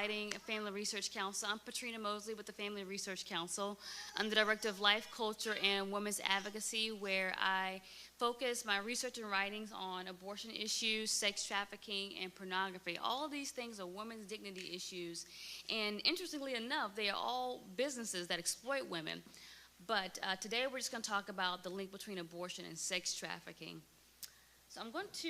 Family Research Council. I'm Patrina Mosley with the Family Research Council. I'm the Director of Life, Culture, and Women's Advocacy, where I focus my research and writings on abortion issues, sex trafficking, and pornography. All of these things are women's dignity issues, and interestingly enough, they are all businesses that exploit women. But today we're just going to talk about the link between abortion and sex trafficking. So I'm going to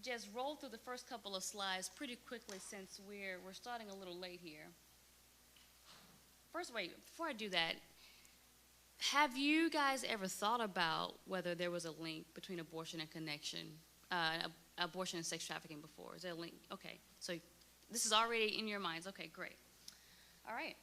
just roll through the first couple of slides pretty quickly since we're starting a little late here. First, wait, before I do that, have you guys ever thought about whether there was a link between abortion and abortion and sex trafficking before? Is there a link? Okay, so this is already in your minds. Okay, great. All right.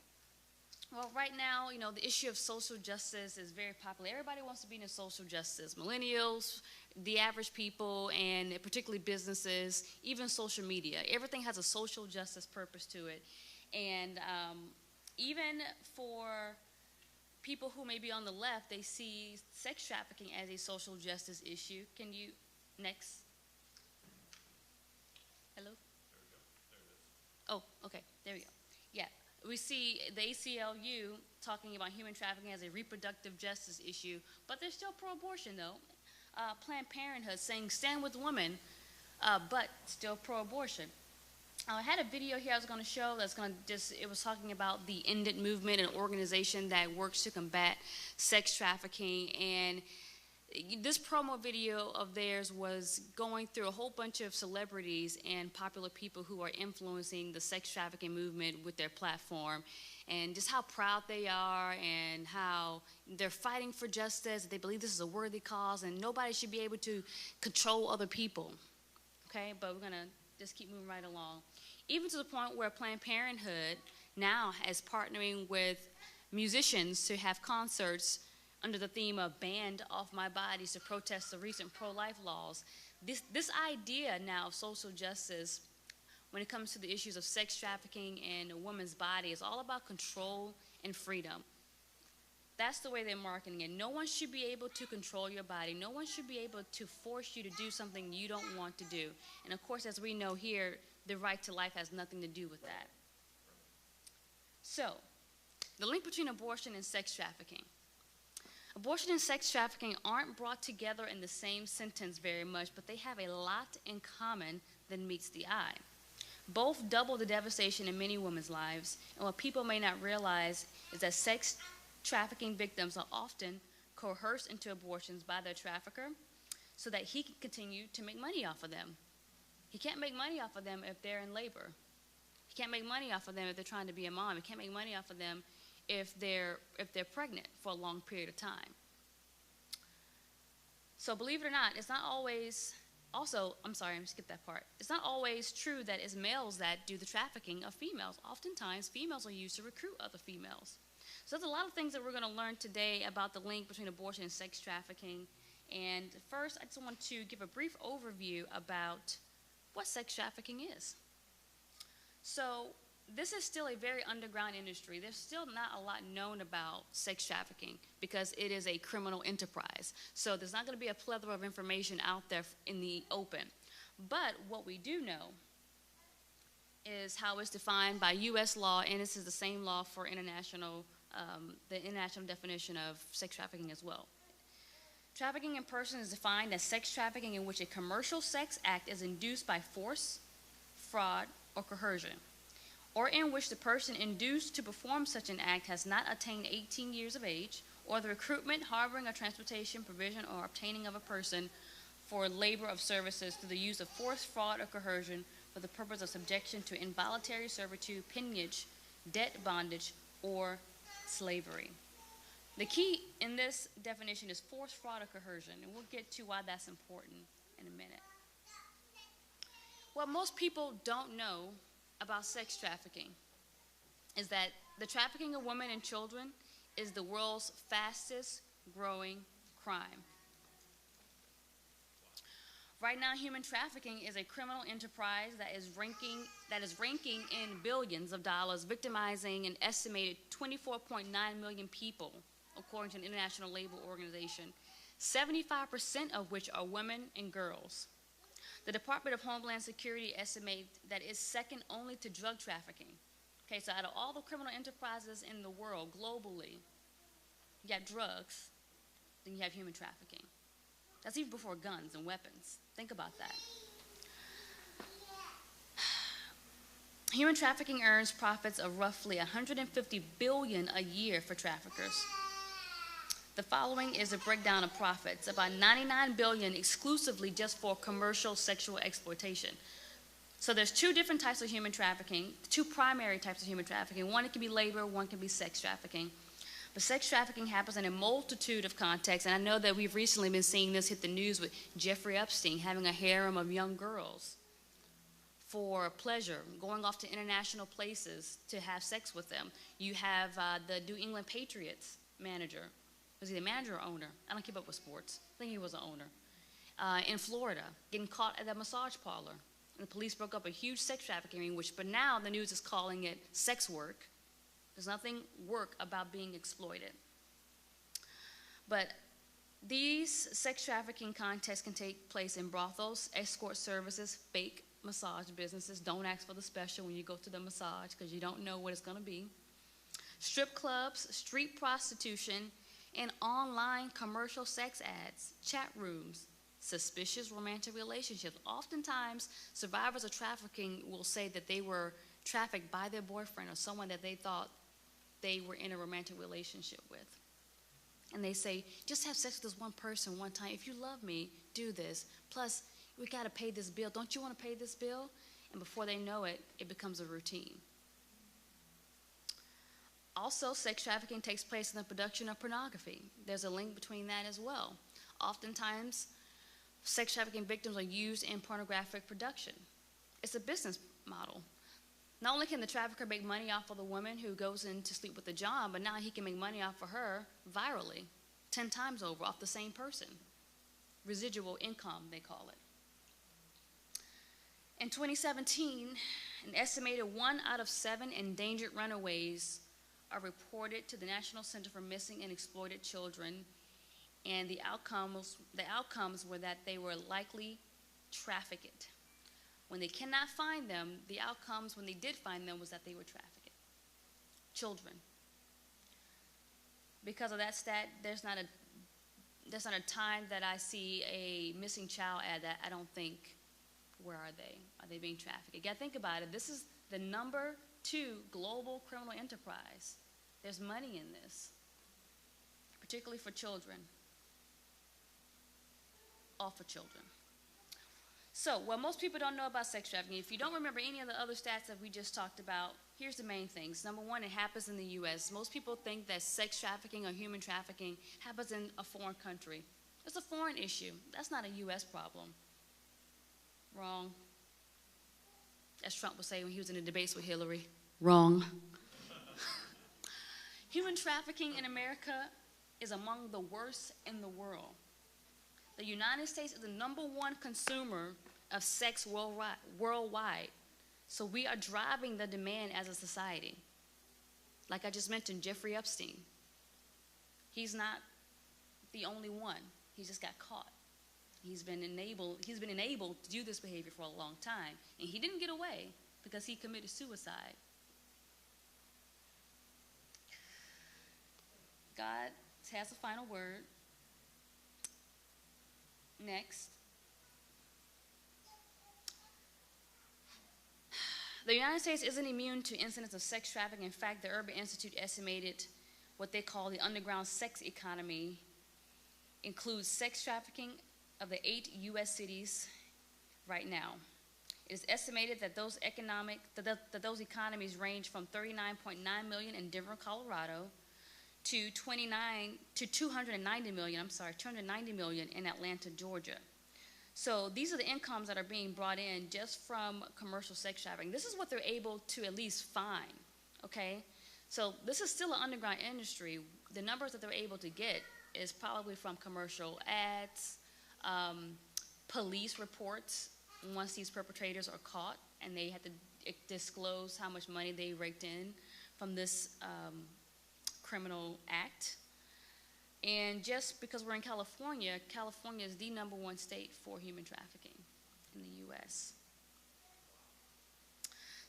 Well, right now, you know, the issue of social justice is very popular. Everybody wants to be into social justice. Millennials, the average people, and particularly businesses, even social media. Everything has a social justice purpose to it. And even for people who may be on the left, they see sex trafficking as a social justice issue. Can you, next. Hello? There we go. There it is. Oh, okay, there we go. Yeah. We see the ACLU talking about human trafficking as a reproductive justice issue, but they're still pro-abortion, though. Planned Parenthood saying stand with women, but still pro-abortion. I had a video here I was going to show that's going to it was talking about the End It movement, an organization that works to combat sex trafficking, and this promo video of theirs was going through a whole bunch of celebrities and popular people who are influencing the sex trafficking movement with their platform, and just how proud they are and how they're fighting for justice. They believe this is a worthy cause and nobody should be able to control other people. Okay, but we're going to just keep moving right along. Even to the point where Planned Parenthood now is partnering with musicians to have concerts under the theme of Banned Off My Bodies to protest the recent pro-life laws. This idea now of social justice when it comes to the issues of sex trafficking and a woman's body is all about control and freedom. That's the way they're marketing it. No one should be able to control your body. No one should be able to force you to do something you don't want to do. And of course, as we know here, the right to life has nothing to do with that. So, the link between abortion and sex trafficking. Abortion and sex trafficking aren't brought together in the same sentence very much, but they have a lot in common that meets the eye. Both double the devastation in many women's lives, and what people may not realize is that sex trafficking victims are often coerced into abortions by their trafficker so that he can continue to make money off of them. He can't make money off of them if they're in labor. He can't make money off of them if they're trying to be a mom. He can't make money off of them if they're pregnant for a long period of time. So believe it or not, it's not always, also, I'm sorry, I'm going to skip that part. It's not always true that it's males that do the trafficking of females. Oftentimes, females are used to recruit other females. So there's a lot of things that we're going to learn today about the link between abortion and sex trafficking. And first, I just want to give a brief overview about what sex trafficking is. So this is still a very underground industry. There's still not a lot known about sex trafficking because it is a criminal enterprise. So there's not going to be a plethora of information out there in the open. But what we do know is how it's defined by U.S. law, and this is the same law for international, the international definition of sex trafficking as well. Trafficking in person is defined as sex trafficking in which a commercial sex act is induced by force, fraud, or coercion, or in which the person induced to perform such an act has not attained 18 years of age, or the recruitment, harboring, or transportation, provision, or obtaining of a person for labor of services through the use of force, fraud, or coercion for the purpose of subjection to involuntary servitude, peonage, debt, bondage, or slavery. The key in this definition is force, fraud, or coercion, and we'll get to why that's important in a minute. What most people don't know about sex trafficking is that the trafficking of women and children is the world's fastest growing crime. Right now, human trafficking is a criminal enterprise that is ranking in billions of dollars, victimizing an estimated 24.9 million people, according to an international labor organization, 75% of which are women and girls. The Department of Homeland Security estimates that it's second only to drug trafficking. Okay, so out of all the criminal enterprises in the world, globally, you got drugs, then you have human trafficking. That's even before guns and weapons. Think about that. Human trafficking earns profits of roughly $150 billion a year for traffickers. The following is a breakdown of profits, about $99 billion exclusively just for commercial sexual exploitation. So there's two different types of human trafficking, two primary types of human trafficking. One, it can be labor, one can be sex trafficking. But sex trafficking happens in a multitude of contexts, and I know that we've recently been seeing this hit the news with Jeffrey Epstein having a harem of young girls for pleasure, going off to international places to have sex with them. You have the New England Patriots manager. Was he the manager or owner? I don't keep up with sports. I think he was an owner. In Florida, getting caught at a massage parlor. And the police broke up a huge sex trafficking ring, but now the news is calling it sex work. There's nothing work about being exploited. But these sex trafficking contexts can take place in brothels, escort services, fake massage businesses. Don't ask for the special when you go to the massage because you don't know what it's going to be. Strip clubs, street prostitution, and online commercial sex ads, chat rooms, suspicious romantic relationships. Oftentimes, survivors of trafficking will say that they were trafficked by their boyfriend or someone that they thought they were in a romantic relationship with. And they say, just have sex with this one person one time. If you love me, do this. Plus, we got to pay this bill. Don't you want to pay this bill? And before they know it, it becomes a routine. Also, sex trafficking takes place in the production of pornography. There's a link between that as well. Oftentimes, sex trafficking victims are used in pornographic production. It's a business model. Not only can the trafficker make money off of the woman who goes in to sleep with the John, but now he can make money off of her virally, 10 times over, off the same person. Residual income, they call it. In 2017, an estimated 1 out of 7 endangered runaways are reported to the National Center for Missing and Exploited Children, and the outcomes were that they were likely trafficked. When they cannot find them, the outcomes when they did find them was that they were trafficked. Children. Because of that stat, there's not a time that I see a missing child ad that I don't think, where are they? Are they being trafficked? You gotta think about it. This is the number 2 global criminal enterprise. There's money in this, particularly for children. All for children. So, what most people don't know about sex trafficking, if you don't remember any of the other stats that we just talked about, here's the main things. Number 1, it happens in the U.S. Most people think that sex trafficking or human trafficking happens in a foreign country. It's a foreign issue. That's not a U.S. problem. Wrong. As Trump would say when he was in the debates with Hillary. Wrong. Human trafficking in America is among the worst in the world. The United States is the #1 consumer of sex worldwide. So we are driving the demand as a society. Like I just mentioned, Jeffrey Epstein. He's not the only one. He just got caught. He's been enabled to do this behavior for a long time. And he didn't get away because he committed suicide. God has the final word. Next. The United States isn't immune to incidents of sex trafficking. In fact, the Urban Institute estimated what they call the underground sex economy includes sex trafficking of the 8 U.S. cities right now. It is estimated that those economies range from 39.9 million in Denver, Colorado, to 290 million in Atlanta, Georgia. So these are the incomes that are being brought in just from commercial sex trafficking. This is what they're able to at least find, okay? So this is still an underground industry. The numbers that they're able to get is probably from commercial ads, police reports once these perpetrators are caught and they have to disclose how much money they raked in from this criminal act. And just because we're in California, California is the #1 state for human trafficking in the U.S.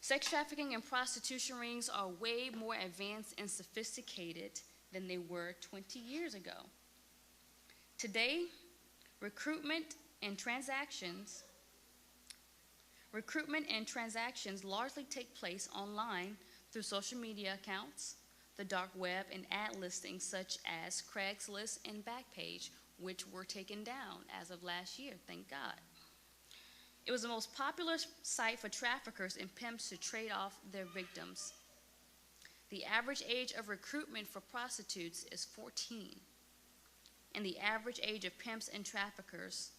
Sex trafficking and prostitution rings are way more advanced and sophisticated than they were 20 years ago. Today, recruitment and transactions largely take place online through social media accounts, the dark web, and ad listings such as Craigslist and Backpage, which were taken down as of last year, thank God. It was the most popular site for traffickers and pimps to trade off their victims. The average age of recruitment for prostitutes is 14, and the average age of pimps and traffickers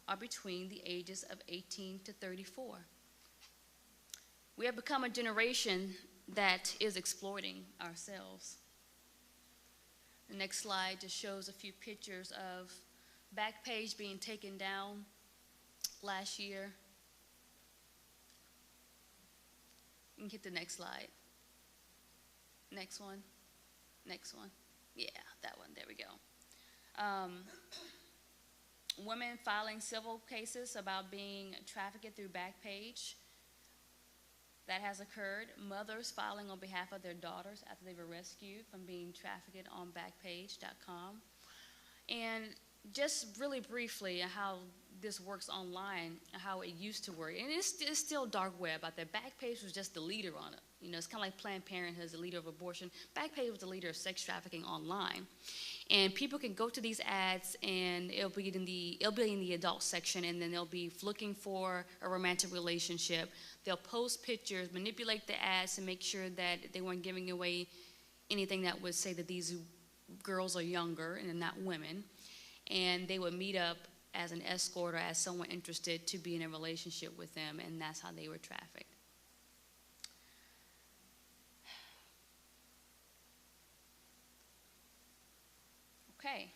are between the ages of 18 to 34. We have become a generation that is exploiting ourselves. The next slide just shows a few pictures of Backpage being taken down last year. You can hit the next slide. Next one. Next one. Yeah, that one. There we go. Women filing civil cases about being trafficked through Backpage. That has occurred. Mothers filing on behalf of their daughters after they were rescued from being trafficked on Backpage.com. And just really briefly how this works online, how it used to work. And it's still dark web out there. Backpage was just the leader on it. You know, it's kind of like Planned Parenthood is the leader of abortion. Backpage was the leader of sex trafficking online. And people can go to these ads, and it'll be in the adult section, and then they'll be looking for a romantic relationship. They'll post pictures, manipulate the ads to make sure that they weren't giving away anything that would say that these girls are younger and not women. And they would meet up as an escort or as someone interested to be in a relationship with them, and that's how they were trafficked. Okay,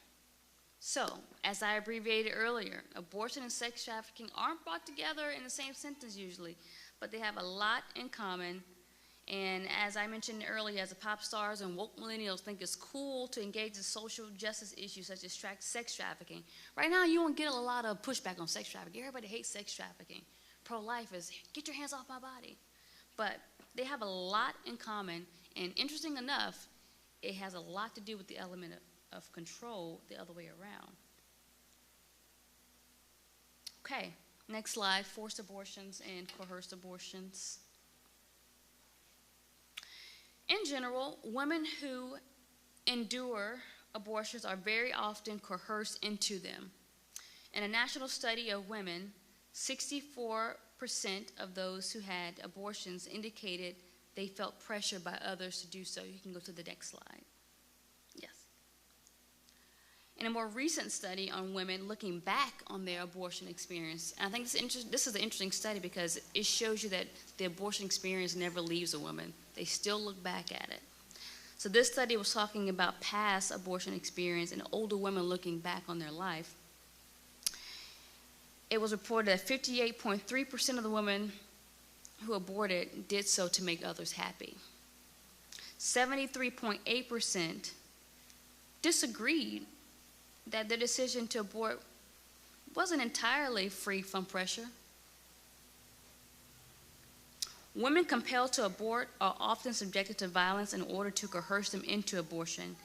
so as I abbreviated earlier, abortion and sex trafficking aren't brought together in the same sentence usually, but they have a lot in common. And as I mentioned earlier, as the pop stars and woke millennials think it's cool to engage in social justice issues such as sex trafficking. Right now, you won't get a lot of pushback on sex trafficking. Everybody hates sex trafficking. Pro-life is, get your hands off my body. But they have a lot in common, and interesting enough, it has a lot to do with the element of control the other way around. Okay, next slide, forced abortions and coerced abortions. In general, women who endure abortions are very often coerced into them. In a national study of women, 64% of those who had abortions indicated they felt pressure by others to do so. You can go to the next slide. Yes. In a more recent study on women looking back on their abortion experience, and I think this is an interesting study because it shows you that the abortion experience never leaves a woman. They still look back at it. So this study was talking about past abortion experience and older women looking back on their life. It was reported that 58.3% of the women who aborted did so to make others happy. 73.8% disagreed that their decision to abort wasn't entirely free from pressure. Women compelled to abort are often subjected to violence in order to coerce them into abortion.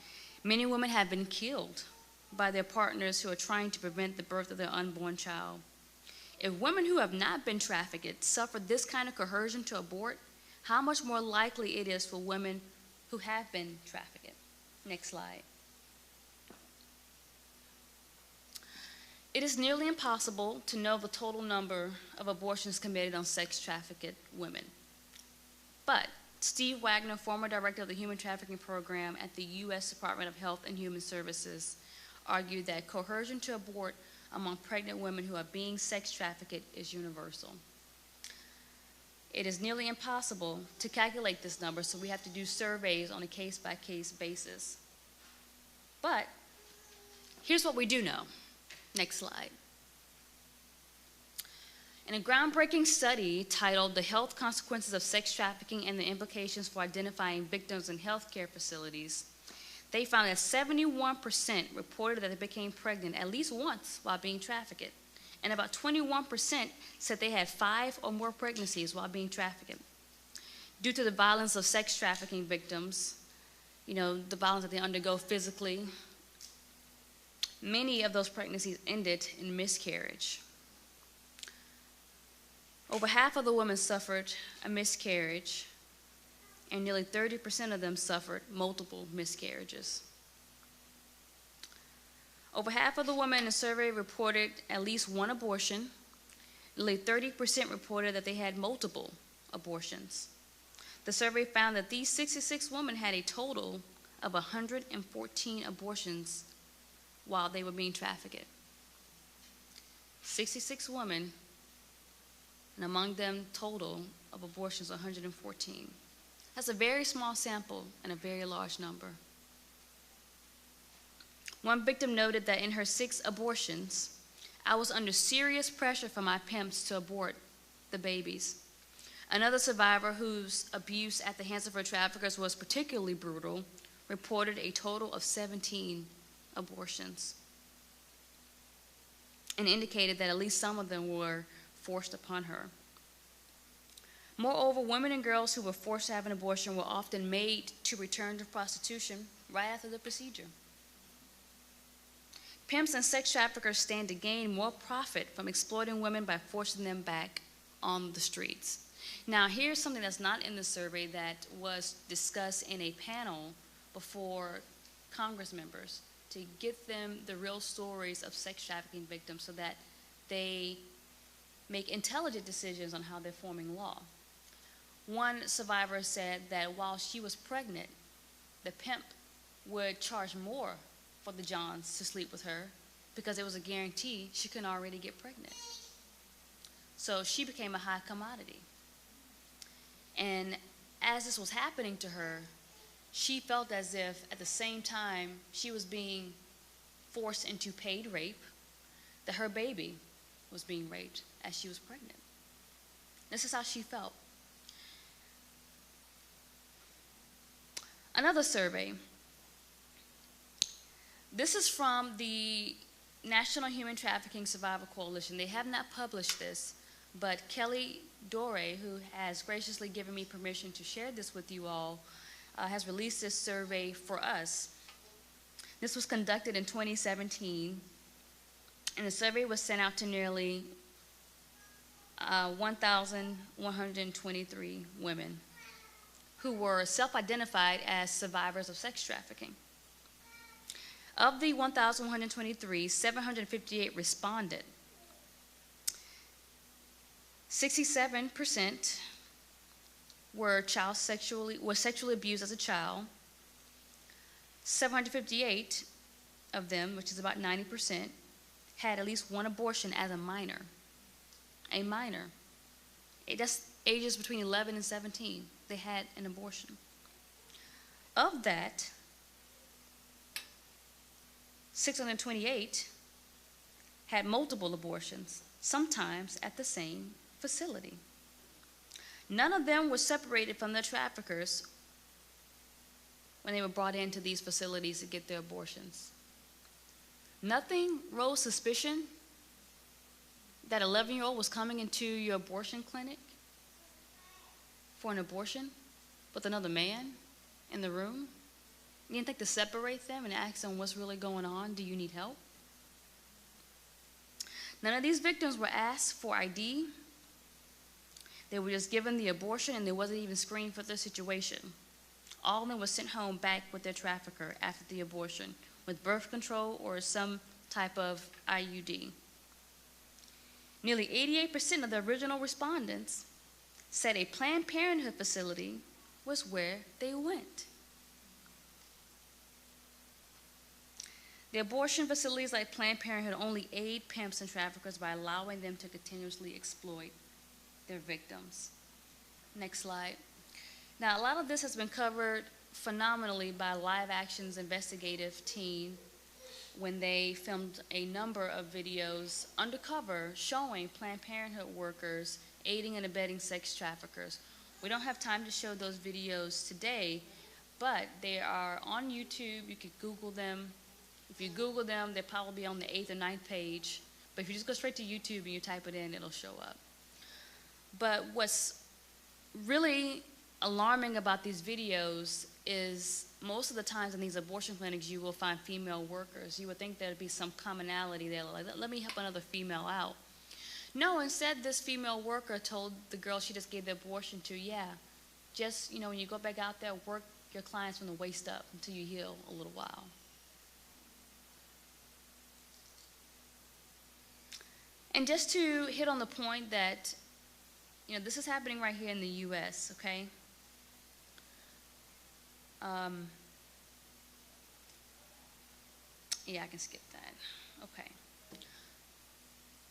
Many women have been killed by their partners who are trying to prevent the birth of their unborn child. If women who have not been trafficked suffer this kind of coercion to abort, how much more likely it is for women who have been trafficked. Next slide. It is nearly impossible to know the total number of abortions committed on sex-trafficked women. But Steve Wagner, former director of the Human Trafficking Program at the U.S. Department of Health and Human Services, argued that coercion to abort among pregnant women who are being sex-trafficked is universal. It is nearly impossible to calculate this number, so we have to do surveys on a case-by-case basis. But here's what we do know. Next slide. In a groundbreaking study titled The Health Consequences of Sex Trafficking and the Implications for Identifying Victims in Healthcare Facilities, they found that 71% reported that they became pregnant at least once while being trafficked, And about 21% said they had 5 or more pregnancies while being trafficked. Due to the violence of sex trafficking victims, the violence that they undergo physically, many of those pregnancies ended in miscarriage. Over half of the women suffered a miscarriage, and nearly 30% of them suffered multiple miscarriages. Over half of the women in the survey reported at least one abortion. Nearly 30% reported that they had multiple abortions. The survey found that these 66 women had a total of 114 abortions while they were being trafficked. 66 women, and among them total of abortions 114. That's a very small sample and a very large number. One victim noted that in her 6 abortions, I was under serious pressure from my pimps to abort the babies. Another survivor whose abuse at the hands of her traffickers was particularly brutal reported a total of 17 abortions and indicated that at least some of them were forced upon her. Moreover, women and girls who were forced to have an abortion were often made to return to prostitution right after the procedure. Pimps and sex traffickers stand to gain more profit from exploiting women by forcing them back on the streets. Now, here's something that's not in the survey that was discussed in a panel before Congress members to get them the real stories of sex trafficking victims so that they make intelligent decisions on how they're forming law. One survivor said that while she was pregnant, the pimp would charge more for the Johns to sleep with her because it was a guarantee she couldn't already get pregnant. So she became a high commodity. And as this was happening to her, she felt as if at the same time she was being forced into paid rape, that her baby was being raped as she was pregnant. This is how she felt. Another survey. This is from the National Human Trafficking Survivor Coalition. They have not published this, but Kelly Dore, who has graciously given me permission to share this with you all, has released this survey for us. This was conducted in 2017, and the survey was sent out to nearly 1,123 women who were self-identified as survivors of sex trafficking. Of the 1,123, 758 responded. 67% were sexually abused as a child. 758 of them, which is about 90%, had at least one abortion as a minor. A minor. That's ages between 11 and 17. They had an abortion. Of that, 628 had multiple abortions, sometimes at the same facility. None of them were separated from their traffickers when they were brought into these facilities to get their abortions. Nothing rose suspicion that an 11-year-old was coming into your abortion clinic for an abortion with another man in the room. You didn't think to separate them and ask them what's really going on? Do you need help? None of these victims were asked for ID. They were just given the abortion, and they wasn't even screened for their situation. All of them were sent home back with their trafficker after the abortion with birth control or some type of IUD. Nearly 88% of the original respondents said a Planned Parenthood facility was where they went. The abortion facilities like Planned Parenthood only aid pimps and traffickers by allowing them to continuously exploit their victims. Next slide. Now, a lot of this has been covered phenomenally by Live Action's investigative team when they filmed a number of videos undercover showing Planned Parenthood workers aiding and abetting sex traffickers. We don't have time to show those videos today, but they are on YouTube. You could Google them. If you Google them, they'll probably be on the 8th or 9th page. But if you just go straight to YouTube and you type it in, it'll show up. But what's really alarming about these videos is most of the times in these abortion clinics you will find female workers. You would think there'd be some commonality there, like, let me help another female out. No, instead this female worker told the girl she just gave the abortion to, yeah, just, you know, when you go back out there, work your clients from the waist up until you heal a little while. And just to hit on the point that, you know, this is happening right here in the U.S., okay? Yeah, I can skip that. Okay.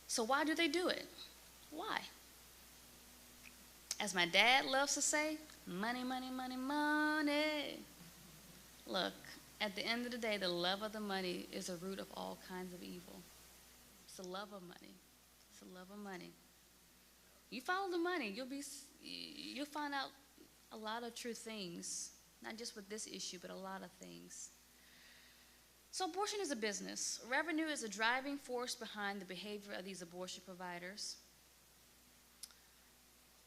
So why do they do it? Why? As my dad loves to say, money, money, money, money. Look, at the end of the day, the love of the money is the root of all kinds of evil. It's the love of money. It's the love of money. You follow the money, you'll find out a lot of true things, not just with this issue, but a lot of things. So abortion is a business. Revenue is a driving force behind the behavior of these abortion providers.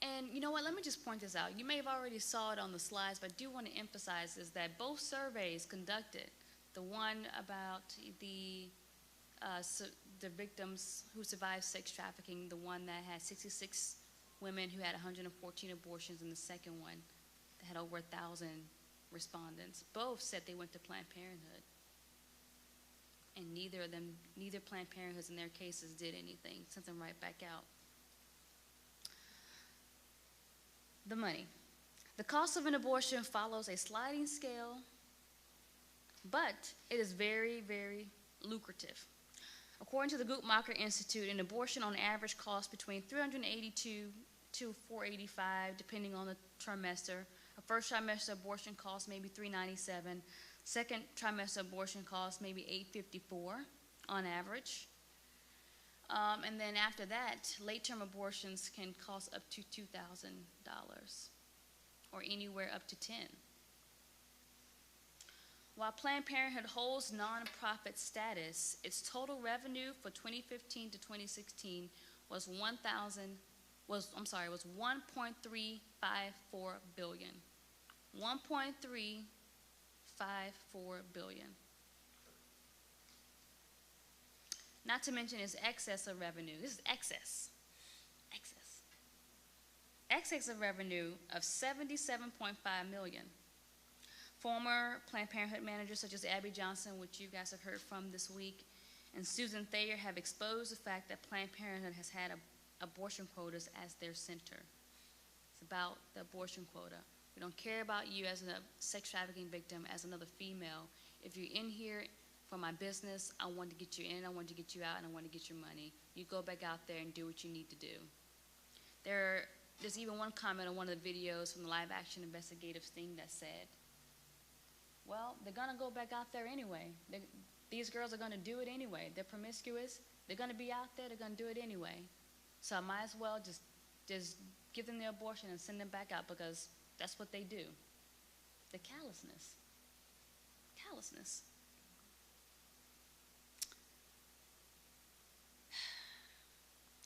And you know what, let me just point this out. You may have already saw it on the slides, but I do want to emphasize is that both surveys conducted, the one about the victims who survived sex trafficking, the one that had 66 women who had 114 abortions, and the second one that had over 1,000 respondents, both said they went to Planned Parenthood. And neither Planned Parenthoods in their cases did anything, sent them right back out. The money. The cost of an abortion follows a sliding scale, but it is very, very lucrative. According to the Guttmacher Institute, an abortion on average costs between $382 to $485, depending on the trimester. A first trimester abortion costs maybe $397. Second trimester abortion costs maybe $854 on average. And then after that, late-term abortions can cost up to $2,000 or anywhere up to $10,000. While Planned Parenthood holds nonprofit status, its total revenue for 2015 to 2016 was $1.354 billion. $1.354 billion. Not to mention its excess of revenue. This is excess. Excess of revenue of $77.5 million. Former Planned Parenthood managers such as Abby Johnson, which you guys have heard from this week, and Susan Thayer have exposed the fact that Planned Parenthood has had abortion quotas as their center. It's about the abortion quota. We don't care about you as a sex trafficking victim, as another female. If you're in here for my business, I want to get you in, I want to get you out, and I want to get your money. You go back out there and do what you need to do. There's even one comment on one of the videos from the live action investigative thing that said, well, they're going to go back out there anyway. These girls are going to do it anyway. They're promiscuous. They're going to be out there. They're going to do it anyway. So I might as well just give them the abortion and send them back out because that's what they do. The callousness. Callousness.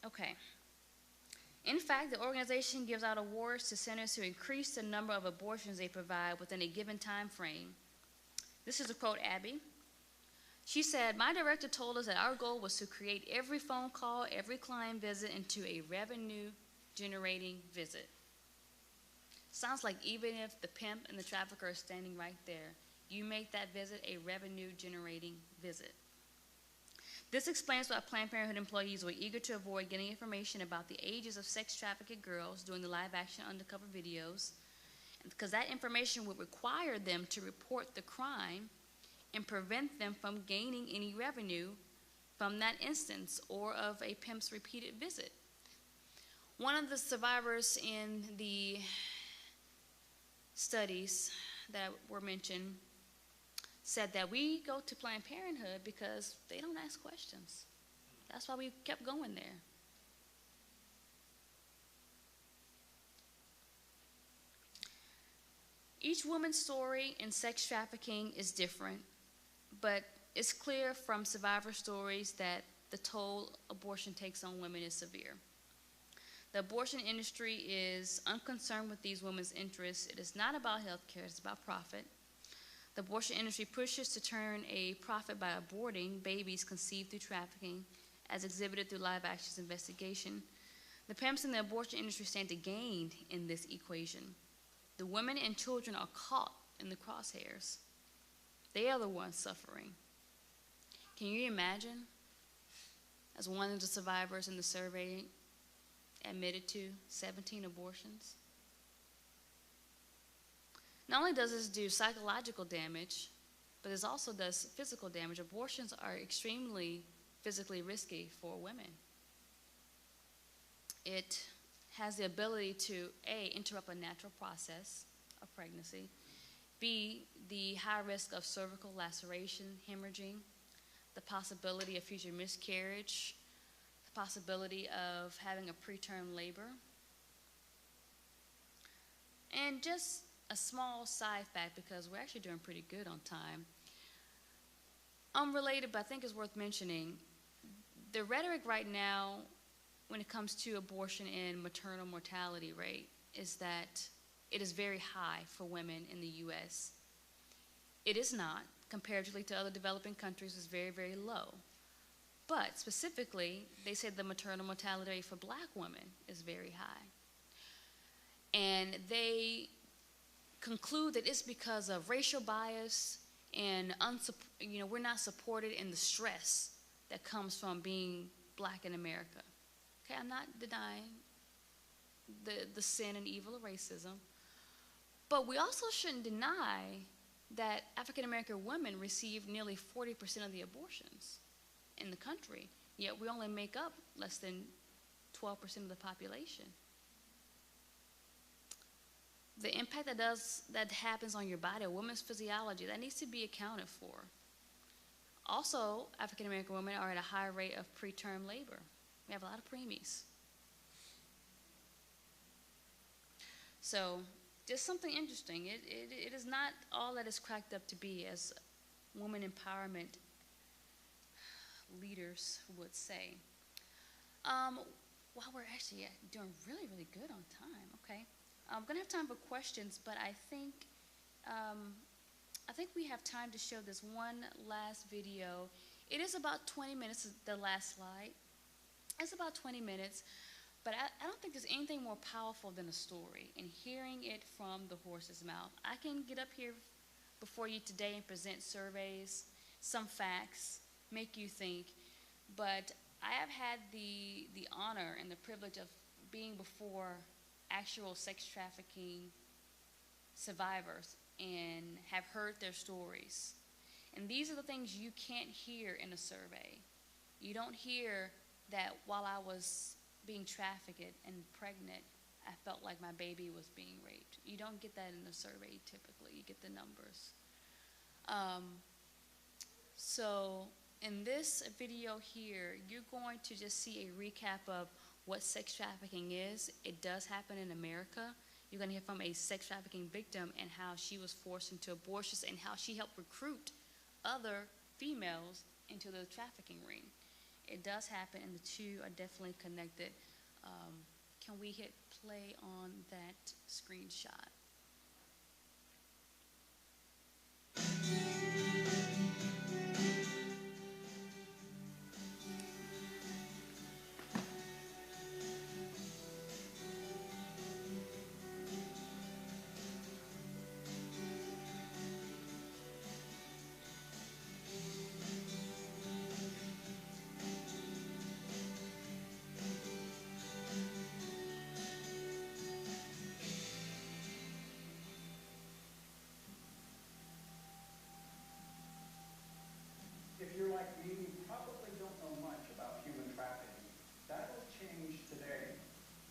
Okay. In fact, the organization gives out awards to centers who increase the number of abortions they provide within a given time frame. This is a quote Abby. She said, "My director told us that our goal was to create every phone call, every client visit into a revenue-generating visit." Sounds like even if the pimp and the trafficker are standing right there, you make that visit a revenue-generating visit. This explains why Planned Parenthood employees were eager to avoid getting information about the ages of sex trafficked girls during the live-action undercover videos, because that information would require them to report the crime and prevent them from gaining any revenue from that instance or of a pimp's repeated visit. One of the survivors in the studies that were mentioned said that we go to Planned Parenthood because they don't ask questions. That's why we kept going there. Each woman's story in sex trafficking is different, but it's clear from survivor stories that the toll abortion takes on women is severe. The abortion industry is unconcerned with these women's interests. It is not about health care, it's about profit. The abortion industry pushes to turn a profit by aborting babies conceived through trafficking, as exhibited through live action's investigation. The pimps in the abortion industry stand to gain in this equation. The women and children are caught in the crosshairs. They are the ones suffering. Can you imagine, as one of the survivors in the survey admitted to 17 abortions? Not only does this do psychological damage, but it also does physical damage. Abortions are extremely physically risky for women. It has the ability to, A, interrupt a natural process of pregnancy, B, the high risk of cervical laceration, hemorrhaging, the possibility of future miscarriage, the possibility of having a preterm labor. And just a small side fact, because we're actually doing pretty good on time. Unrelated, but I think is worth mentioning, the rhetoric right now when it comes to abortion and maternal mortality rate is that it is very high for women in the U.S. It is not. Comparatively to other developing countries, it's very, very low. But specifically, they said the maternal mortality rate for black women is very high. And they conclude that it's because of racial bias and we're not supported in the stress that comes from being black in America. Okay, I'm not denying the sin and evil of racism, but we also shouldn't deny that African American women receive nearly 40% of the abortions in the country, yet we only make up less than 12% of the population. The impact that happens on your body, a woman's physiology, that needs to be accounted for. Also, African American women are at a high rate of preterm labor. We have a lot of preemies. So, just something interesting. It is not all that it's cracked up to be, as women empowerment leaders would say. While we're actually doing really, really good on time, okay. I'm going to have time for questions, but I think we have time to show this one last video. It is about 20 minutes, the last slide. It's about 20 minutes, but I don't think there's anything more powerful than a story and hearing it from the horse's mouth. I can get up here before you today and present surveys, some facts, make you think, but I have had the honor and the privilege of being before actual sex trafficking survivors and have heard their stories. And these are the things you can't hear in a survey. You don't hear that while I was being trafficked and pregnant, I felt like my baby was being raped. You don't get that in a survey typically. You get the numbers. So in this video here, you're going to just see a recap of what sex trafficking is. It does happen in America. You're going to hear from a sex trafficking victim and how she was forced into abortions and how she helped recruit other females into the trafficking ring. It does happen, and the two are definitely connected. Can we hit play on that screenshot? If you're like me, you probably don't know much about human trafficking. That'll change today.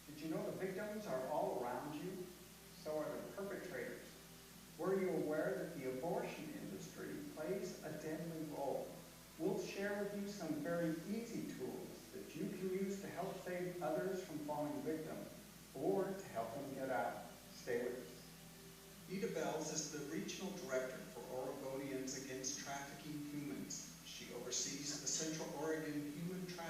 Did you know the victims are all around you? So are the perpetrators. Were you aware that the abortion industry plays a deadly role? We'll share with you some very easy tools that you can use to help save others from falling victim or to help them get out. Stay with us. Ida Bells is the Regional Director for Oregonians Against Trafficking Humans. She oversees the Central Oregon Human Trafficking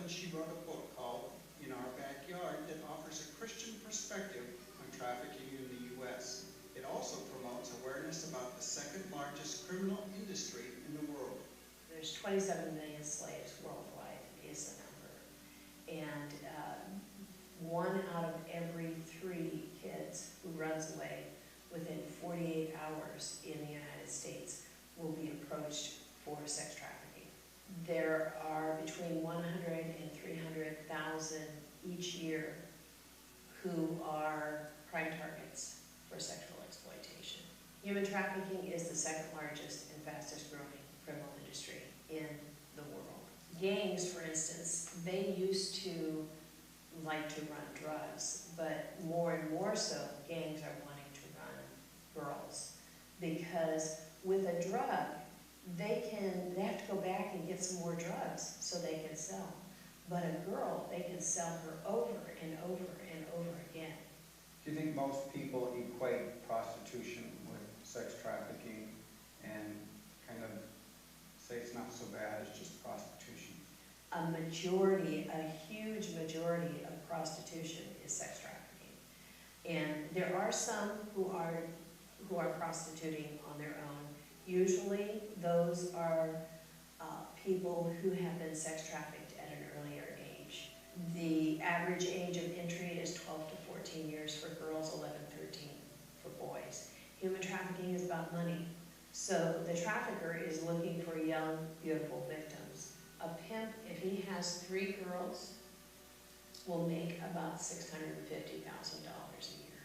and she wrote a book called In Our Backyard that offers a Christian perspective on trafficking in the U.S. It also promotes awareness about the second largest criminal industry in the world. There's 27 million slaves worldwide is the number. And 1 out of every 3 kids who runs away within 48 hours in the United States will be approached for sex trafficking. There are between 100 and 300,000 each year who are prime targets for sexual exploitation. Human trafficking is the second largest and fastest growing criminal industry in the world. Gangs, for instance, they used to like to run drugs, but more and more so, gangs are wanting to run girls. Because with a drug, they have to go back and get some more drugs so they can sell. But a girl, they can sell her over and over and over again. Do you think most people equate prostitution with sex trafficking and kind of say it's not so bad as just prostitution? A huge majority of prostitution is sex trafficking. And there are some who are prostituting on their own. Usually those are people who have been sex trafficked at an earlier age. The average age of entry is 12 to 14 years for girls, 11, 13 for boys. Human trafficking is about money. So the trafficker is looking for young, beautiful victims. A pimp, if he has 3 girls, will make about $650,000 a year.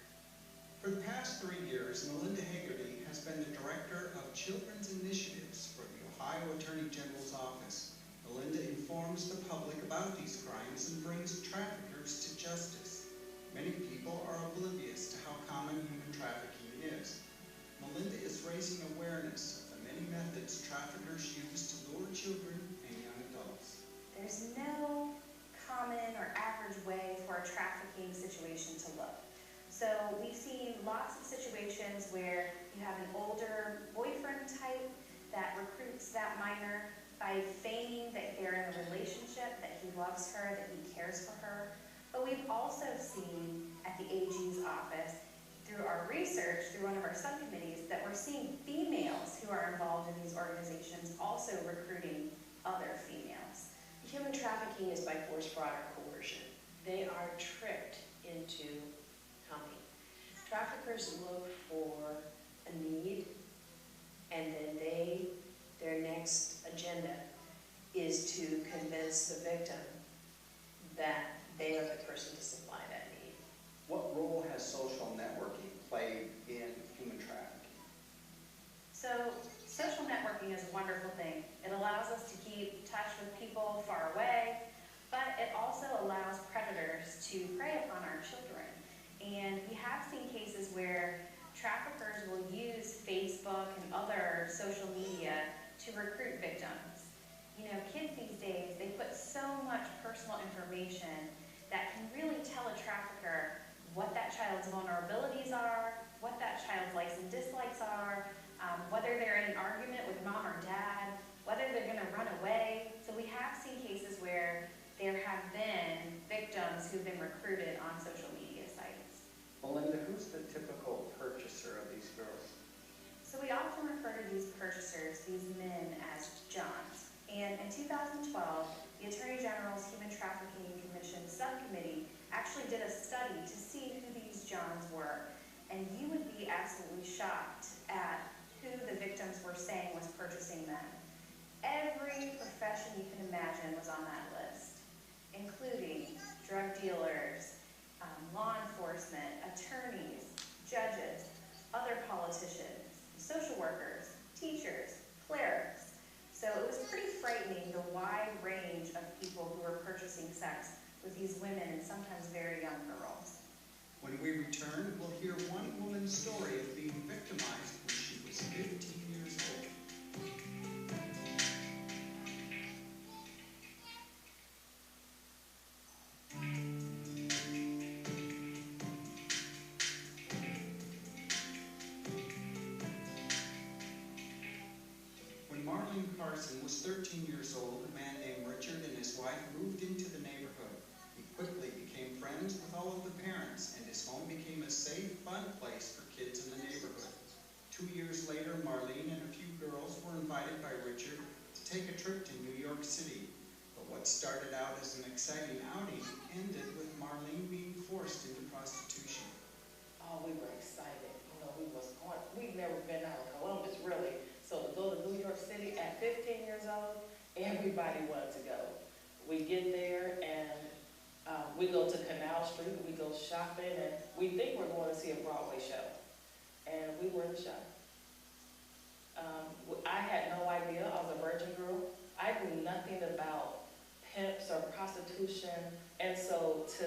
For the past 3 years, Melinda Hagerty has been the Director of Children's Initiatives for the Ohio Attorney General's Office. Melinda informs the public about these crimes and brings traffickers to justice. Many people are oblivious to how common human trafficking is. Melinda is raising awareness of the many methods traffickers use to lure children and young adults. There's no common or average way for a trafficking situation to look. So we've seen lots of situations where you have an older boyfriend type that recruits that minor by feigning that they're in a relationship, that he loves her, that he cares for her. But we've also seen at the AG's office, through our research, through one of our subcommittees, that we're seeing females who are involved in these organizations also recruiting other females. Human trafficking is by force, fraud, or coercion. They are tricked into coming. Traffickers look for a need, and then their next agenda is to convince the victim that they are the person to supply that need. What role has social networking played in human trafficking? So social networking is a wonderful thing. It allows us to keep touch with people far away, but it also allows predators to prey upon our children. And we have seen cases where traffickers will use Facebook and other social media to recruit victims. You know, kids these days, they put so much personal information that can really tell a trafficker what that child's vulnerabilities are, what that child's likes and dislikes are, whether they're in an argument with mom or dad, whether they're going to run away. So we have seen cases where there have been victims who've been recruited on social media sites. Melinda, who's the typical purchaser of these girls? So we often refer to these purchasers, these men, as Johns. And in 2012, the Attorney General's Human Trafficking Commission Subcommittee actually did a study to see who these Johns were. And you would be absolutely shocked at who the victims were saying was purchasing them. Every profession you can imagine was on that list, including drug dealers, law enforcement, attorneys, judges, other politicians, social workers, teachers, clerics. So it was pretty frightening, the wide range of people who were purchasing sex with these women and sometimes very young girls. When we return, we'll hear one woman's story of being victimized when she was 15 years old. When Marlene Carson was 13 years old, a man named Rick Richard and his wife moved into the neighborhood. He quickly became friends with all of the parents, and his home became a safe, fun place for kids in the neighborhood. 2 years later, Marlene and a few girls were invited by Richard to take a trip to New York City. But what started out as an exciting outing ended with Marlene being forced into prostitution. Oh, we were excited. You know, we'd never been out of Columbus, really. So to go to New York City at 15 years old, everybody wanted to go. We get there and we go to Canal Street, we go shopping, and we think we're going to see a Broadway show. And we were in the show. I had no idea. I was a virgin girl. I knew nothing about pimps or prostitution. And so to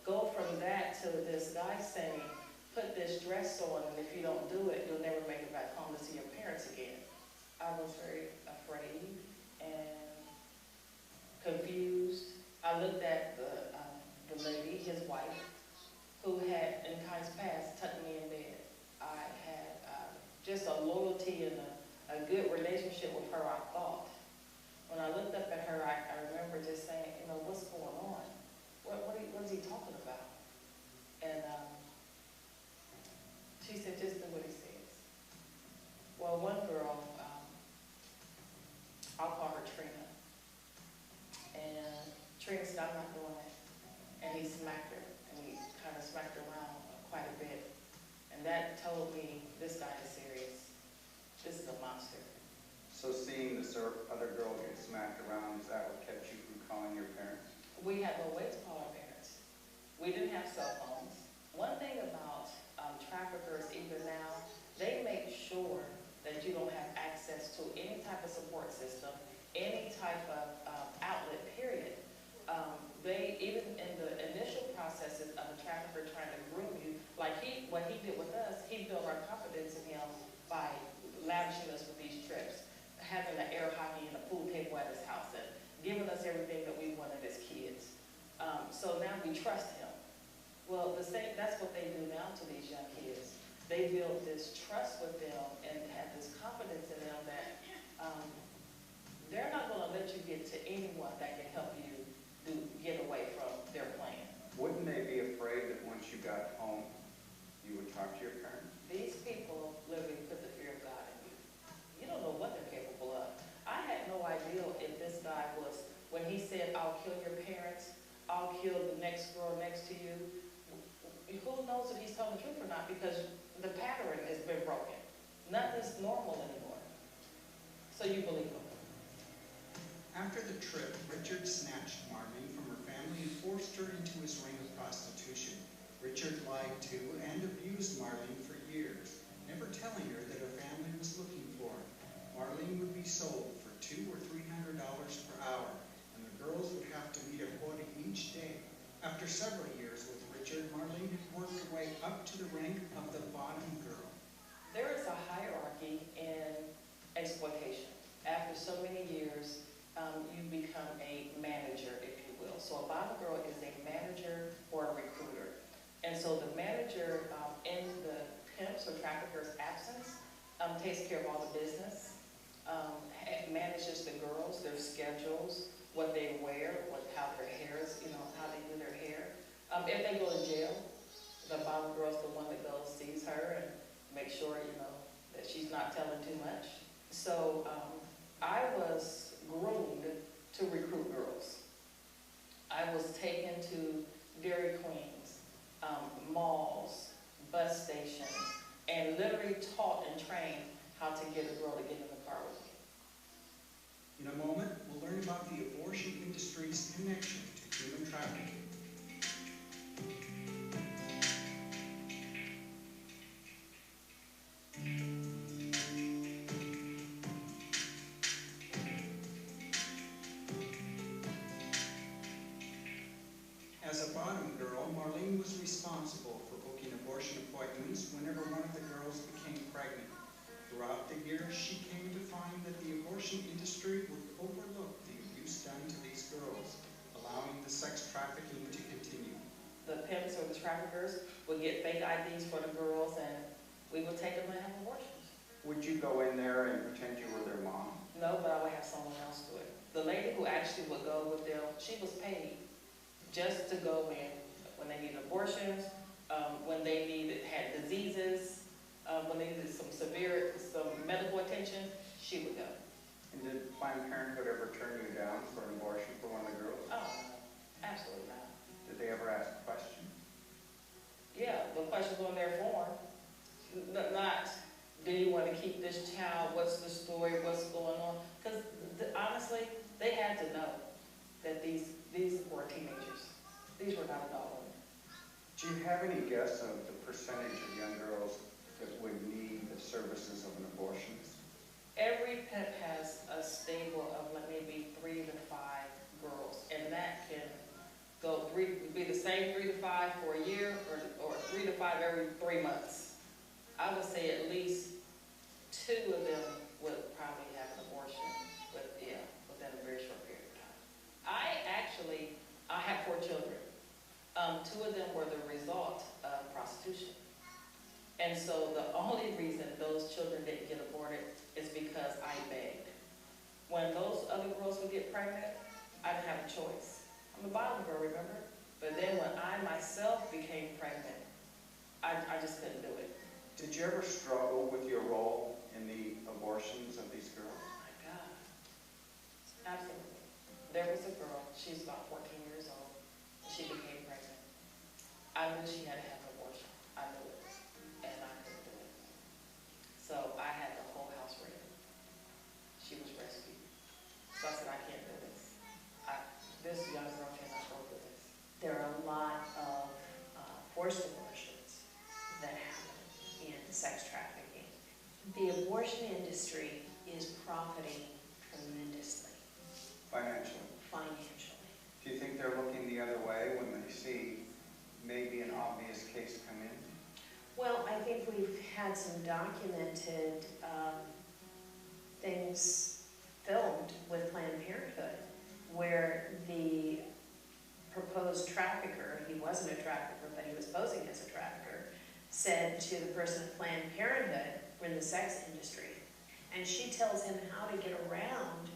go from that to this guy saying, put this dress on, and if you don't do it, you'll never make it back home to see your parents again. I was very afraid and confused. I looked at the lady, his wife, who had in times past tucked me in bed. I had just a loyalty and a good relationship with her, I thought. When I looked up at her, I remember just saying, you know, what's going on? What is he talking about? And she said, just do what he says. Well, one girl, I'll call her Trina. And Trina said, I'm not doing it. And he smacked her, and he kind of smacked her around quite a bit. And that told me, this guy is serious. This is a monster. So seeing the other girl get smacked around, is that what kept you from calling your parents? We had no way to call our parents. We didn't have cell phones. One thing about traffickers, even now, they make sure that you don't have access to any type of support system, any type of outlet, period. They, even in the initial processes of a trafficker trying to groom you, like what he did with us, he built our confidence in him by lavishing us with these trips, having the air hockey and the pool table at his house, and giving us everything that we wanted as kids. So now we trust him. Well, that's what they do now to these young kids. They build this trust with them and have this confidence in them that they're not going to let you get to anyone that can help you get away from their plan. Wouldn't they be afraid that once you got home, you would talk to your parents? These people literally put the fear of God in you. You don't know what they're capable of. I had no idea if this guy was, when he said, I'll kill your parents, I'll kill the next girl next to you. Who knows if he's telling the truth or not, because the pattern has been broken. Nothing is normal anymore. So you believe him. After the trip, Richard snatched Marlene from her family and forced her into his ring of prostitution. Richard lied to and abused Marlene for years, never telling her that her family was looking for her. Marlene would be sold for $200 or $300 per hour, and the girls would have to meet a quota each day. After several years with Richard, Marlene had worked her way up to the rank of the bottom girl. There is a hierarchy in exploitation. After so many years, you become a manager, if you will. So a bottom girl is a manager or a recruiter. And so the manager, in the pimp's or trafficker's absence, takes care of all the business, manages the girls, their schedules, what they wear, how their hair is, how they do their hair. If they go to jail, the bottom girl's the one that goes, sees her, and makes sure, that she's not telling too much. So I was groomed to recruit girls. I was taken to Dairy Queens, malls, bus stations, and literally taught and trained how to get a girl to get in the car with me. In a moment, we'll learn about the abortion industry's connection to human trafficking. As a bottom girl, Marlene was responsible for booking abortion appointments whenever one of the girls became pregnant. Throughout the years, she came to find that the abortion industry would overlook the abuse done to these girls, allowing the sex trafficking to continue. The pimps or the traffickers would get fake IDs for the girls, and we would take them and have abortions. Would you go in there and pretend you were their mom? No, but I would have someone else do it. The lady who actually actually would go with them. She was paid just to go in when they needed abortions, when they had diseases, when they needed some medical attention, she would go. And did Planned Parenthood ever turn you down for an abortion for one of the girls? Oh, absolutely not. Did they ever ask a question? Yeah, the questions on their form, not, do you want to keep this child, what's the story, what's going on? Because honestly, they had to know that these were teenagers. These were not adult women. Do you have any guess of the percentage of young girls that would need the services of an abortion? Every PEP has a stable of like maybe 3 to 5 girls, and that can be the same 3 to 5 for a year, or 3 to 5 every 3 months. I would say at least 2 of them would probably have an abortion, within a very short period of time. I have 4 children. 2 of them were the result of prostitution. And so the only reason those children didn't get aborted is because I begged. When those other girls would get pregnant, I didn't have a choice. I'm a Bible girl, remember? But then when I myself became pregnant, I just couldn't do it. Did you ever struggle with your role in the abortions of these girls? Oh my God. Absolutely. There was a girl, she's about 14 years old. She became pregnant. I knew she had to have an abortion. I knew it. And I couldn't do it. So I had the whole house ready. She was rescued. So I said, I can't do this. This young girl cannot go through this. There are a lot of forced abortions that happen in sex trafficking. The abortion industry is profiting tremendously Financially? financially. Do you think they're looking the other way when they see maybe an obvious case come in? Well, I think we've had some documented things filmed with Planned Parenthood where the proposed trafficker, he wasn't a trafficker, but he was posing as a trafficker, said to the person at Planned Parenthood, we're in the sex industry, and she tells him how to get around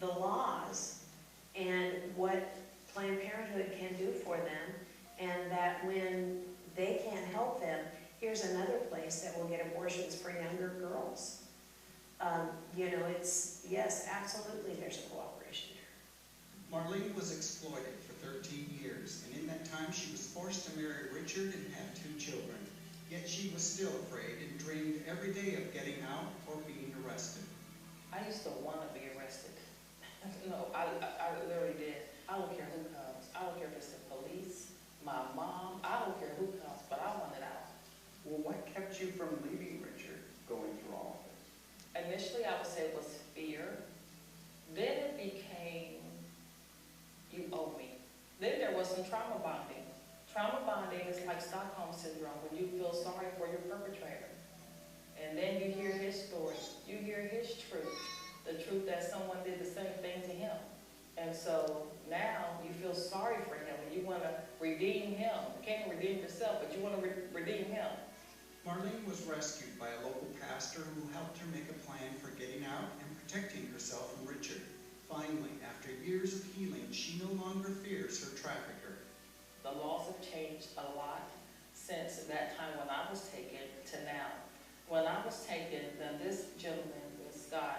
the laws and what Planned Parenthood can do for them, and that when they can't help them, here's another place that will get abortions for younger girls. You know, yes, absolutely, there's a cooperation there. Marlene was exploited for 13 years, and in that time she was forced to marry Richard and have 2 children. Yet she was still afraid and dreamed every day of getting out or being arrested. I used to want to be arrested. No, I literally did. I don't care who comes. I don't care if it's the police, my mom. I don't care who comes, but I want it out. Well, what kept you from leaving Richard, going through all of this? Initially, I would say it was fear. Then it became, you owe me. Then there was some trauma bonding. Trauma bonding is like Stockholm Syndrome, when you feel sorry for your perpetrator. And then you hear his story. You hear his truth. The truth that someone did the same thing to him. And so now you feel sorry for him and you want to redeem him. You can't redeem yourself, but you want to redeem him. Marlene was rescued by a local pastor who helped her make a plan for getting out and protecting herself from Richard. Finally, after years of healing, she no longer fears her trafficker. The laws have changed a lot since that time when I was taken to now. When I was taken, then this gentleman, this guy,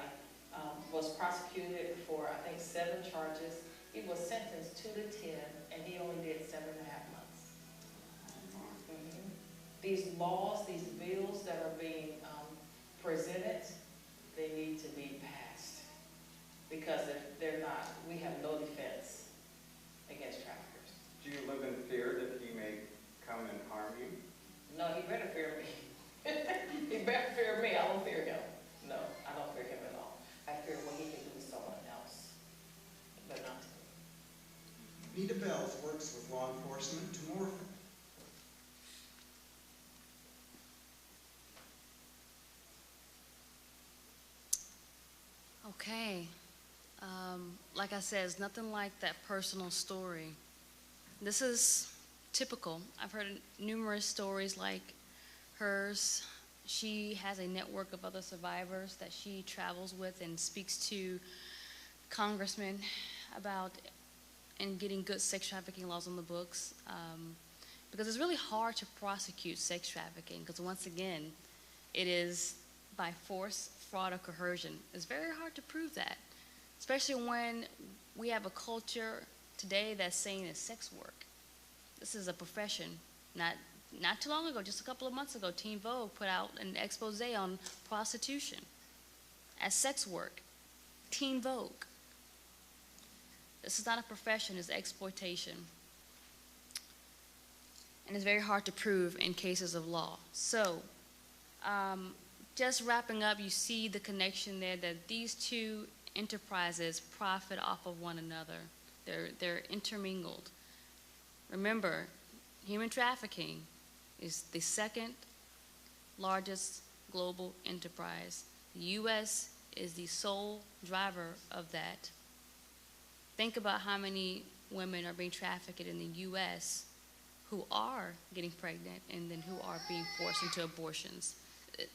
was prosecuted for, I think, 7 charges. He was sentenced 2 to 10, and he only did 7.5 months. Mm-hmm. These laws, these bills that are being presented, they need to be passed. Because if they're not, we have no defense against traffickers. Do you live in fear that he may come and harm you? No, he better fear me. He better fear me. I don't fear him. No, I don't fear him at all. I fear what he can do to someone else, but not to me. Nita Bells works with law enforcement to morph. Okay. Like I said, it's nothing like that personal story. This is typical. I've heard numerous stories like hers. She has a network of other survivors that she travels with and speaks to congressmen about and getting good sex trafficking laws on the books, because it's really hard to prosecute sex trafficking, because once again, it is by force, fraud, or coercion. It's very hard to prove that, especially when we have a culture today that's saying it's sex work. This is a profession. Not too long ago, just a couple of months ago, Teen Vogue put out an expose on prostitution as sex work. Teen Vogue. This is not a profession, it's exploitation. And it's very hard to prove in cases of law. So, just wrapping up, you see the connection there that these two enterprises profit off of one another. They're intermingled. Remember, human trafficking is the second largest global enterprise. The U.S. is the sole driver of that. Think about how many women are being trafficked in the U.S. who are getting pregnant and then who are being forced into abortions.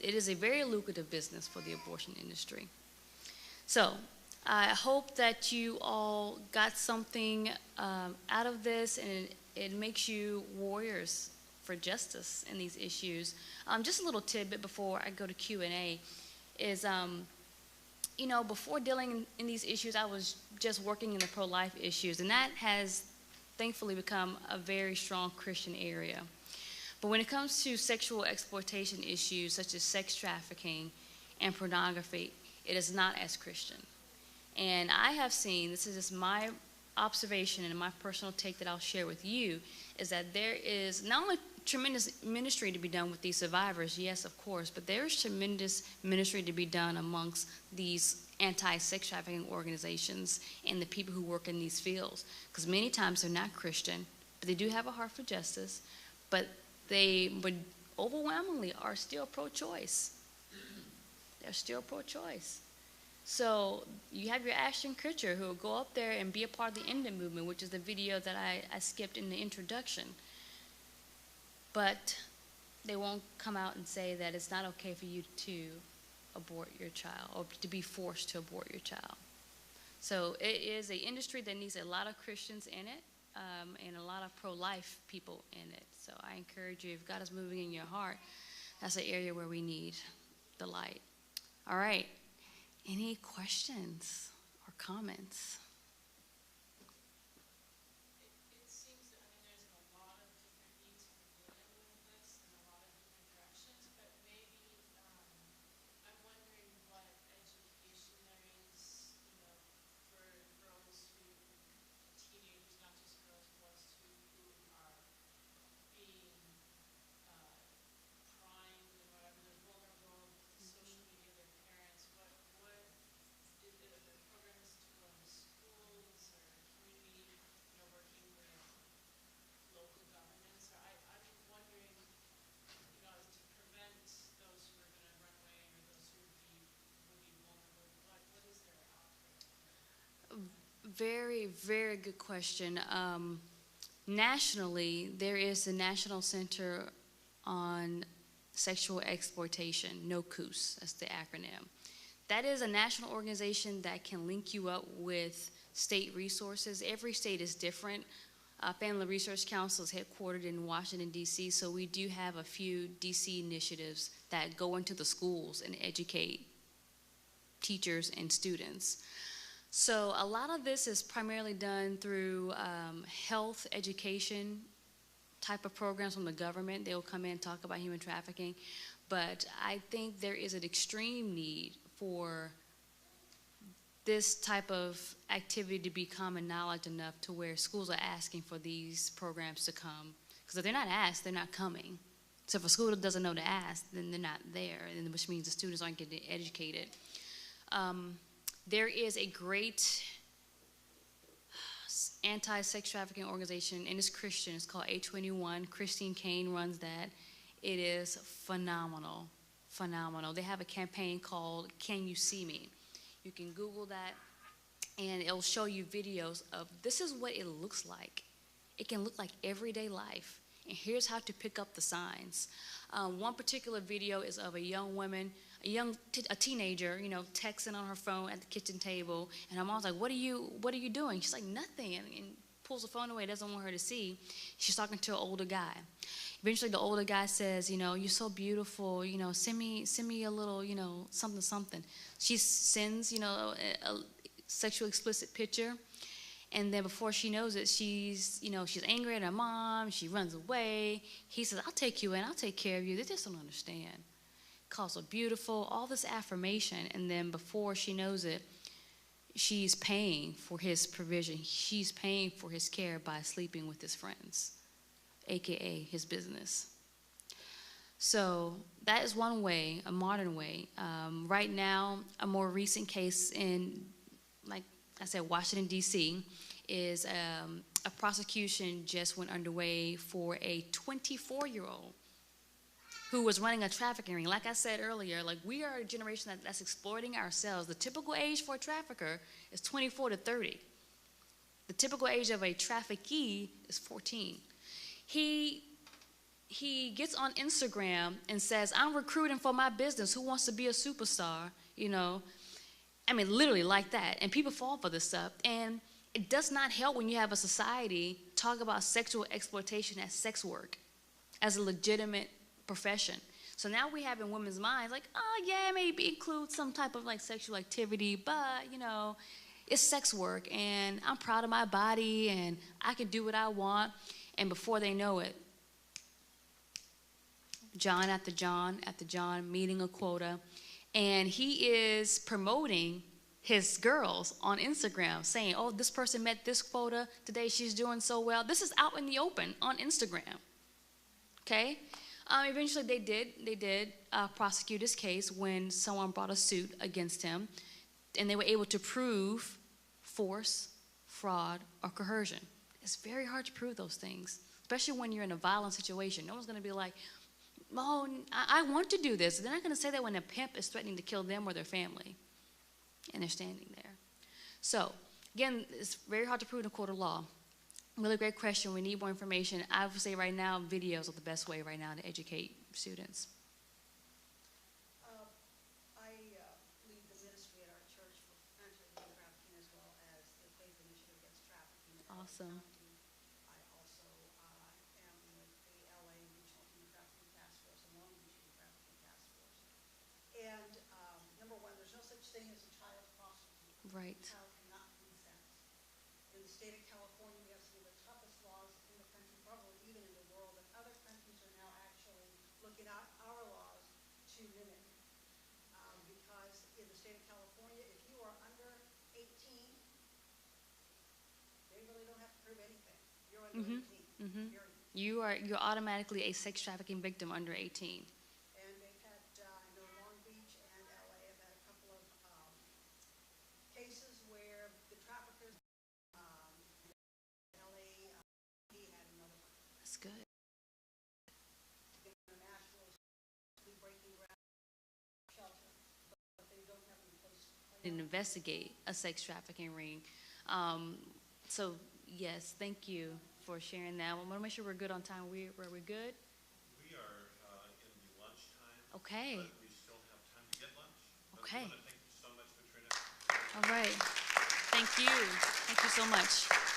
It is a very lucrative business for the abortion industry. So I hope that you all got something out of this, and it makes you warriors for justice in these issues. Just a little tidbit before I go to Q&A is, you know, before dealing in these issues, I was just working in the pro-life issues, and that has thankfully become a very strong Christian area. But when it comes to sexual exploitation issues such as sex trafficking and pornography, it is not as Christian. And I have seen, this is just my observation and my personal take that I'll share with you, is that there is not only tremendous ministry to be done with these survivors, yes, of course, but there is tremendous ministry to be done amongst these anti-sex trafficking organizations and the people who work in these fields. Because many times they're not Christian, but they do have a heart for justice, but they overwhelmingly are still pro-choice. They're still pro-choice. So you have your Ashton Kutcher who will go up there and be a part of the End It movement, which is the video that I skipped in the introduction. But they won't come out and say that it's not okay for you to abort your child or to be forced to abort your child. So it is an industry that needs a lot of Christians in it, and a lot of pro-life people in it. So I encourage you, if God is moving in your heart, that's an area where we need the light. All right. Any questions or comments? It seems that, I mean, there's a lot of different needs for dealing with this and a lot of different directions, but maybe I'm wondering what education there is, you know, for girls who, teenagers, not just girls, boys too, who are being primed and whatever, they're vulnerable to social media, their parents, what is it, are there programs to go into schools or community, you know, working with local governments? Or I'm wondering, you know, to prevent those who are going to run away or those who would be vulnerable, what is there out there? Very, very good question. Nationally, there is the National Center on Sexual Exploitation, NOCUS, that's the acronym. That is a national organization that can link you up with state resources. Every state is different. Family Research Council is headquartered in Washington, D.C., so we do have a few D.C. initiatives that go into the schools and educate teachers and students. So a lot of this is primarily done through health education type of programs from the government. They'll come in and talk about human trafficking. But I think there is an extreme need for this type of activity to be common knowledge enough to where schools are asking for these programs to come. Because if they're not asked, they're not coming. So if a school doesn't know to ask, then they're not there, and which means the students aren't getting educated. There is a great anti-sex trafficking organization, and it's Christian. It's called A21. Christine Kane runs that. It is phenomenal, phenomenal. They have a campaign called Can You See Me? You can Google that, and it'll show you videos of this is what it looks like. It can look like everyday life. And here's how to pick up the signs. One particular video is of a young woman, a teenager, texting on her phone at the kitchen table. And her mom's like, what are you doing? She's like, nothing. And pulls the phone away, doesn't want her to see. She's talking to an older guy. Eventually, the older guy says, you're so beautiful, send me a little, something, something. She sends, a sexually explicit picture. And then before she knows it, she's angry at her mom. She runs away. He says, I'll take you in. I'll take care of you. They just don't understand. Calls her beautiful, all this affirmation. And then before she knows it, she's paying for his provision. She's paying for his care by sleeping with his friends, AKA his business. So that is one way, a modern way. Right now, a more recent case in, like I said, Washington, D.C., is a prosecution just went underway for a 24-year-old who was running a trafficking ring. Like I said earlier, we are a generation that's exploiting ourselves. The typical age for a trafficker is 24 to 30. The typical age of a traffickee is 14. He gets on Instagram and says, I'm recruiting for my business. Who wants to be a superstar? Literally like that. And people fall for this stuff. And it does not help when you have a society talk about sexual exploitation as sex work, as a legitimate profession. So now we have in women's minds, maybe include some type of sexual activity, but it's sex work and I'm proud of my body and I can do what I want. And before they know it, John after John after John meeting a quota, and he is promoting his girls on Instagram saying, oh, this person met this quota today, she's doing so well. This is out in the open on Instagram, okay? Eventually they did prosecute his case when someone brought a suit against him, and they were able to prove force, fraud, or coercion. It's very hard to prove those things, especially when you're in a violent situation. No one's going to be like, oh, I want to do this. They're not going to say that when a pimp is threatening to kill them or their family, and they're standing there. So, again, it's very hard to prove in a court of law. Really great question. We need more information. I would say right now, videos are the best way right now to educate students. I lead the ministry at our church for prevention of trafficking as well as the Faith Initiative Against Trafficking. Awesome. I also am with the LA Regional Human Trafficking Task Force and Long Beach Human Trafficking Task Force. And number one, there's no such thing as a child prostitute. Right. A child cannot consent. In the state of California, we have some of the toughest laws in the country, probably even in the world, and other countries are now actually looking at our laws to mimic. Because in the state of California, if you are under 18, they really don't have to prove anything. You're under 18, period. You're automatically a sex trafficking victim under 18. And they've had, I know Long Beach and LA have had a couple of cases where the traffickers, LA, he had another one. That's good. International is breaking ground shelter, but they don't have any place. And investigate a sex trafficking ring. So yes, thank you for sharing that. I want to make sure we're good on time. Were we good? We are in the lunch time. Okay. But we still have time to get lunch. Okay. I want to thank you so much, Patrina. All right. Thank you. Thank you so much.